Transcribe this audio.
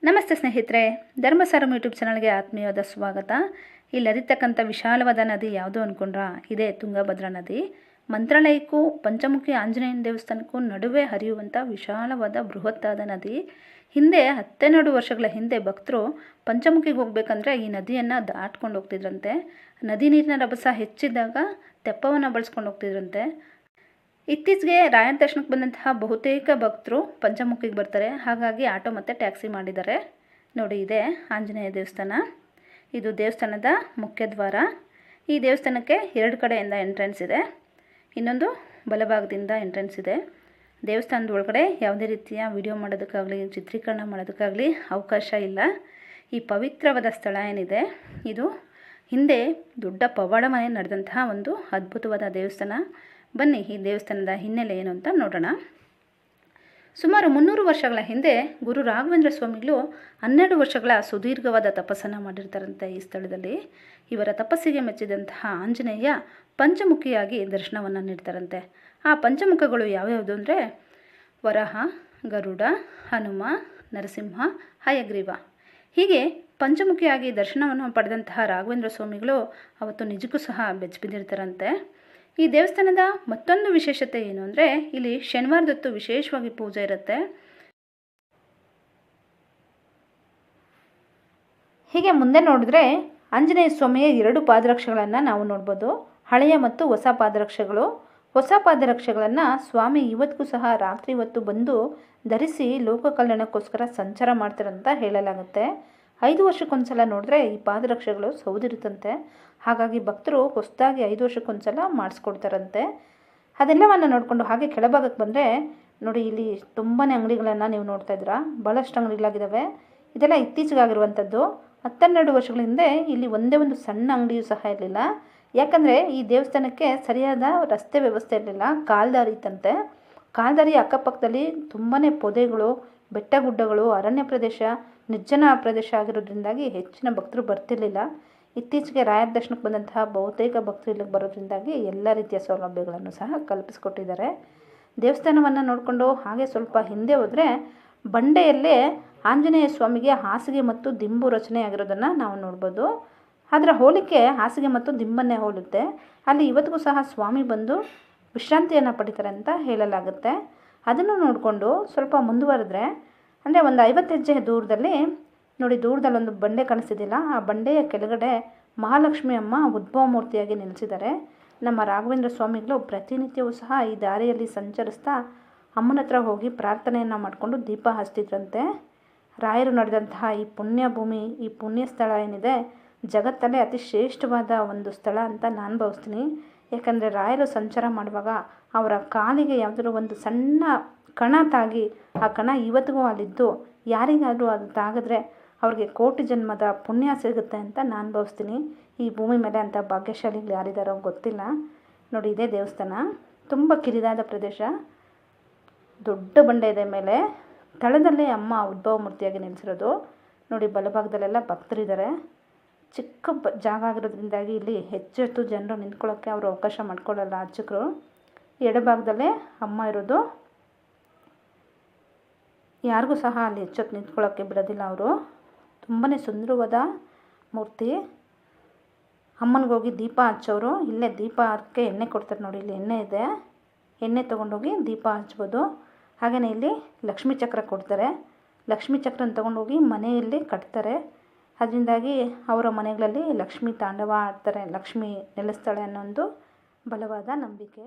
ನಮಸ್ತೆ ಸ್ನೇಹಿತರೆ, ಧರ್ಮಸಾರಂ ಯೂಟ್ಯೂಬ್ ಚಾನಲ್ಗೆ ಆತ್ಮೀಯವಾದ ಸ್ವಾಗತ. ಇಲ್ಲಿ ಹರಿತಕ್ಕಂಥ ವಿಶಾಲವಾದ ನದಿ ಯಾವುದು ಅಂದ್ಕೊಂಡ್ರಾ? ಇದೇ ತುಂಗಭದ್ರಾ ನದಿ. ಮಂತ್ರಾಲಯಕ್ಕೂ ಪಂಚಮುಖಿ ಆಂಜನೇಯನ ದೇವಸ್ಥಾನಕ್ಕೂ ನಡುವೆ ಹರಿಯುವಂಥ ವಿಶಾಲವಾದ ಬೃಹತ್ತಾದ ನದಿ. ಹಿಂದೆ 12 ವರ್ಷಗಳ ಹಿಂದೆ ಭಕ್ತರು ಪಂಚಮುಖಿಗೆ ಹೋಗ್ಬೇಕಂದ್ರೆ ಈ ನದಿಯನ್ನು ದಾಟ್ಕೊಂಡು ಹೋಗ್ತಿದ್ರಂತೆ. ನದಿ ನೀರಿನ ರಭಸ ಹೆಚ್ಚಿದ್ದಾಗ ತೆಪ್ಪವನ್ನು ಬಳಸ್ಕೊಂಡು ಹೋಗ್ತಿದ್ರಂತೆ. ಇತ್ತೀಚೆಗೆ ರಾಯರ ದರ್ಶನಕ್ಕೆ ಬಂದಂತಹ ಬಹುತೇಕ ಭಕ್ತರು ಪಂಚಮುಖಿಗೆ ಬರ್ತಾರೆ. ಹಾಗಾಗಿ ಆಟೋ ಮತ್ತು ಟ್ಯಾಕ್ಸಿ ಮಾಡಿದ್ದಾರೆ. ನೋಡಿ, ಇದೆ ಆಂಜನೇಯ ದೇವಸ್ಥಾನ. ಇದು ದೇವಸ್ಥಾನದ ಮುಖ್ಯ ದ್ವಾರ. ಈ ದೇವಸ್ಥಾನಕ್ಕೆ 2 ಕಡೆಯಿಂದ ಎಂಟ್ರೆನ್ಸ್ ಇದೆ. ಇನ್ನೊಂದು ಬಲಭಾಗದಿಂದ ಎಂಟ್ರೆನ್ಸ್ ಇದೆ. ದೇವಸ್ಥಾನದ ಒಳಗಡೆ ಯಾವುದೇ ರೀತಿಯ ವಿಡಿಯೋ ಮಾಡೋದಕ್ಕಾಗಲಿ ಚಿತ್ರೀಕರಣ ಮಾಡೋದಕ್ಕಾಗಲಿ ಅವಕಾಶ ಇಲ್ಲ. ಈ ಪವಿತ್ರವಾದ ಸ್ಥಳ ಏನಿದೆ, ಇದು ಹಿಂದೆ ದೊಡ್ಡ ಪವಾಡ ಮನೆ ನಡೆದಂತಹ ಒಂದು ಅದ್ಭುತವಾದ ದೇವಸ್ಥಾನ. ಬನ್ನಿ ಈ ದೇವಸ್ಥಾನದ ಹಿನ್ನೆಲೆ ಏನು ಅಂತ ನೋಡೋಣ. ಸುಮಾರು 300 ವರ್ಷಗಳ ಹಿಂದೆ ಗುರು ರಾಘವೇಂದ್ರ ಸ್ವಾಮಿಗಳು 12 ವರ್ಷಗಳ ಸುದೀರ್ಘವಾದ ತಪಸ್ಸನ್ನು ಮಾಡಿರ್ತಾರಂತೆ ಈ ಸ್ಥಳದಲ್ಲಿ. ಇವರ ತಪಸ್ಸಿಗೆ ಮೆಚ್ಚಿದಂತಹ ಆಂಜನೇಯ ಪಂಚಮುಖಿಯಾಗಿ ದರ್ಶನವನ್ನು ನೀಡ್ತಾರಂತೆ. ಆ ಪಂಚಮುಖಗಳು ಯಾವ್ಯಾವುದು ಅಂದರೆ ವರಹ, ಗರುಡ, ಹನುಮ, ನರಸಿಂಹ, ಹಯಗ್ರೀವ. ಹೀಗೆ ಪಂಚಮುಖಿಯಾಗಿ ದರ್ಶನವನ್ನು ಪಡೆದಂತಹ ರಾಘವೇಂದ್ರ ಸ್ವಾಮಿಗಳು ಅವತ್ತು ನಿಜಕ್ಕೂ ಸಹ ಬೆಚ್ಚಿಬಿದ್ದಿರ್ತಾರಂತೆ. ಈ ದೇವಸ್ಥಾನದ ಮತ್ತೊಂದು ವಿಶೇಷತೆ ಏನು ಅಂದರೆ, ಇಲ್ಲಿ ಶನಿವಾರದೊತ್ತು ವಿಶೇಷವಾಗಿ ಪೂಜೆ ಇರುತ್ತೆ. ಹೀಗೆ ಮುಂದೆ ನೋಡಿದ್ರೆ ಆಂಜನೇಯ ಸ್ವಾಮಿಯ 2 ಪಾದರಕ್ಷೆಗಳನ್ನು ನಾವು ನೋಡ್ಬೋದು. ಹಳೆಯ ಮತ್ತು ಹೊಸ ಪಾದರಕ್ಷೆಗಳು. ಹೊಸ ಪಾದರಕ್ಷೆಗಳನ್ನು ಸ್ವಾಮಿ ಇವತ್ತಿಗೂ ಸಹ ರಾತ್ರಿ ಹೊತ್ತು ಬಂದು ಧರಿಸಿ ಲೋಕ ಕಲ್ಯಾಣಕ್ಕೋಸ್ಕರ ಸಂಚಾರ ಮಾಡ್ತಾರಂತ ಹೇಳಲಾಗುತ್ತೆ. 5 ವರ್ಷಕ್ಕೊಂದ್ಸಲ ನೋಡಿದ್ರೆ ಈ ಪಾದರಕ್ಷೆಗಳು ಸೌದಿರುತ್ತಂತೆ. ಹಾಗಾಗಿ ಭಕ್ತರು ಹೊಸದಾಗಿ 5 ವರ್ಷಕ್ಕೊಂದ್ಸಲ ಮಾಡಿಸ್ಕೊಡ್ತಾರಂತೆ. ಅದೆಲ್ಲವನ್ನು ನೋಡಿಕೊಂಡು ಹಾಗೆ ಕೆಳಭಾಗಕ್ಕೆ ಬಂದರೆ ನೋಡಿ, ಇಲ್ಲಿ ತುಂಬಾ ಅಂಗಡಿಗಳನ್ನು ನೀವು ನೋಡ್ತಾ ಇದ್ದೀರಾ. ಭಾಳಷ್ಟು ಅಂಗಡಿಗಳಾಗಿದ್ದಾವೆ. ಇದೆಲ್ಲ ಇತ್ತೀಚೆಗಾಗಿರುವಂಥದ್ದು. 12 ವರ್ಷಗಳ ಹಿಂದೆ ಇಲ್ಲಿ ಒಂದೇ ಒಂದು ಸಣ್ಣ ಅಂಗಡಿಯೂ ಸಹ ಇರಲಿಲ್ಲ. ಯಾಕಂದರೆ ಈ ದೇವಸ್ಥಾನಕ್ಕೆ ಸರಿಯಾದ ರಸ್ತೆ ವ್ಯವಸ್ಥೆ ಇರಲಿಲ್ಲ. ಕಾಲ್ದಾರಿ ಇತ್ತಂತೆ. ಕಾಲ್ದಾರಿ ಅಕ್ಕಪಕ್ಕದಲ್ಲಿ ತುಂಬಾ ಪೊದೆಗಳು, ಬೆಟ್ಟ ಗುಡ್ಡಗಳು, ಅರಣ್ಯ ಪ್ರದೇಶ, ನಿರ್ಜನ ಪ್ರದೇಶ ಆಗಿರೋದ್ರಿಂದಾಗಿ ಹೆಚ್ಚಿನ ಭಕ್ತರು ಬರ್ತಿರ್ಲಿಲ್ಲ. ಇತ್ತೀಚೆಗೆ ರಾಯರ ದರ್ಶನಕ್ಕೆ ಬಂದಂತಹ ಬಹುತೇಕ ಭಕ್ತರು ಇಲ್ಲಿಗೆ ಬರೋದ್ರಿಂದಾಗಿ ಎಲ್ಲ ರೀತಿಯ ಸೌಲಭ್ಯಗಳನ್ನು ಸಹ ಕಲ್ಪಿಸ್ಕೊಟ್ಟಿದ್ದಾರೆ. ದೇವಸ್ಥಾನವನ್ನು ನೋಡಿಕೊಂಡು ಹಾಗೆ ಸ್ವಲ್ಪ ಹಿಂದೆ ಹೋದರೆ ಬಂಡೆಯಲ್ಲೇ ಆಂಜನೇಯ ಸ್ವಾಮಿಗೆ ಹಾಸಿಗೆ ಮತ್ತು ದಿಂಬು ರಚನೆ ಆಗಿರೋದನ್ನು ನಾವು ನೋಡ್ಬೋದು. ಅದರ ಹೋಲಿಕೆ ಹಾಸಿಗೆ ಮತ್ತು ದಿಂಬನ್ನೇ ಹೋಲುತ್ತೆ. ಅಲ್ಲಿ ಇವತ್ತಿಗೂ ಸಹ ಸ್ವಾಮಿ ಬಂದು ವಿಶ್ರಾಂತಿಯನ್ನು ಪಡಿತಾರೆ ಅಂತ ಹೇಳಲಾಗುತ್ತೆ. ಅದನ್ನು ನೋಡಿಕೊಂಡು ಸ್ವಲ್ಪ ಮುಂದುವರೆದ್ರೆ ಅಂದರೆ ಒಂದು 50 ಹೆಜ್ಜೆ ದೂರದಲ್ಲಿ ನೋಡಿ, ದೂರದಲ್ಲಿ ಒಂದು ಬಂಡೆ ಕಾಣಿಸ್ತಿದ್ದಿಲ್ಲ. ಆ ಬಂಡೆಯ ಕೆಳಗಡೆ ಮಹಾಲಕ್ಷ್ಮಿ ಅಮ್ಮ ಉದ್ಭವ ಮೂರ್ತಿಯಾಗಿ ನಿಲ್ಲಿಸಿದ್ದಾರೆ. ನಮ್ಮ ರಾಘವೇಂದ್ರ ಸ್ವಾಮಿಗಳು ಪ್ರತಿನಿತ್ಯವೂ ಸಹ ಈ ದಾರಿಯಲ್ಲಿ ಸಂಚರಿಸ್ತಾ ಅಮ್ಮನ ಹತ್ರ ಹೋಗಿ ಪ್ರಾರ್ಥನೆಯನ್ನು ಮಾಡಿಕೊಂಡು ದೀಪ ಹಚ್ತಿದ್ರಂತೆ. ರಾಯರು ನಡೆದಂತಹ ಈ ಪುಣ್ಯ ಭೂಮಿ, ಈ ಪುಣ್ಯ ಸ್ಥಳ ಏನಿದೆ, ಜಗತ್ತಲ್ಲೇ ಅತಿ ಶ್ರೇಷ್ಠವಾದ ಒಂದು ಸ್ಥಳ ಅಂತ ನಾನು ಭಾವಿಸ್ತೀನಿ. ಯಾಕಂದರೆ ರಾಯರು ಸಂಚಾರ ಮಾಡುವಾಗ ಅವರ ಕಾಲಿಗೆ ಯಾವುದಾದ್ರು ಒಂದು ಸಣ್ಣ ಕಣ ತಾಗಿ ಆ ಕಣ ಇವತ್ತಿಗೂ ಅಲ್ಲಿದ್ದು ಯಾರಿಗಾದರೂ ಅದು ತಾಗಿದ್ರೆ ಅವ್ರಿಗೆ ಕೋಟಿ ಜನ್ಮದ ಪುಣ್ಯ ಸಿಗುತ್ತೆ ಅಂತ ನಾನು ಭಾವಿಸ್ತೀನಿ. ಈ ಭೂಮಿ ಮೇಲೆ ಅಂಥ ಭಾಗ್ಯಶಾಲಿಗಳು ಯಾರಿದ್ದಾರೋ ಗೊತ್ತಿಲ್ಲ. ನೋಡಿ, ಇದೇ ದೇವಸ್ಥಾನ. ತುಂಬ ಕಿರಿದಾದ ಪ್ರದೇಶ, ದೊಡ್ಡ ಬಂಡೆ ಇದೆ ಮೇಲೆ. ತಳದಲ್ಲೇ ಅಮ್ಮ ಉದ್ಭವ ಮೂರ್ತಿಯಾಗಿ ನಿಲ್ಲಿಸಿರೋದು. ನೋಡಿ, ಬಲಭಾಗದಲ್ಲೆಲ್ಲ ಭಕ್ತರಿದ್ದಾರೆ. ಚಿಕ್ಕ ಜಾಗ ಆಗಿರೋದ್ರಿಂದಾಗಿ ಇಲ್ಲಿ ಹೆಚ್ಚೆತ್ತು ಜನರು ನಿಂತ್ಕೊಳ್ಳೋಕ್ಕೆ ಅವರು ಅವಕಾಶ ಮಾಡ್ಕೊಳ್ಳಲ್ಲ ಅರ್ಚಕರು. ಎಡಭಾಗದಲ್ಲೇ ಅಮ್ಮ ಇರೋದು. ಯಾರಿಗೂ ಸಹ ಅಲ್ಲಿ ಹೆಚ್ಚೊತ್ತು ನಿಂತ್ಕೊಳ್ಳೋಕ್ಕೆ ಬಿಡೋದಿಲ್ಲ ಅವರು. ತುಂಬಾ ಸುಂದರವಾದ ಮೂರ್ತಿ. ಅಮ್ಮನಿಗೋಗಿ ದೀಪ ಹಚ್ಚೋರು ಇಲ್ಲೇ ದೀಪ ಹಚ್ಚಕ್ಕೆ ಎಣ್ಣೆ ಕೊಡ್ತಾರೆ. ನೋಡಿ, ಇಲ್ಲಿ ಎಣ್ಣೆ ಇದೆ. ಎಣ್ಣೆ ತೊಗೊಂಡೋಗಿ ದೀಪ ಹಚ್ಬೋದು. ಹಾಗೆಯೇ ಇಲ್ಲಿ ಲಕ್ಷ್ಮೀ ಚಕ್ರ ಕೊಡ್ತಾರೆ. ಲಕ್ಷ್ಮೀ ಚಕ್ರನ ತೊಗೊಂಡೋಗಿ ಮನೆಯಲ್ಲಿ ಕಟ್ತಾರೆ. ಅದರಿಂದಾಗಿ ಅವರ ಮನೆಗಳಲ್ಲಿ ಲಕ್ಷ್ಮೀ ತಾಂಡವ ಆಡ್ತಾರೆ, ಲಕ್ಷ್ಮಿ ನೆಲೆಸ್ತಾಳೆ ಅನ್ನೋ ಒಂದು ಬಲವಾದ ನಂಬಿಕೆ.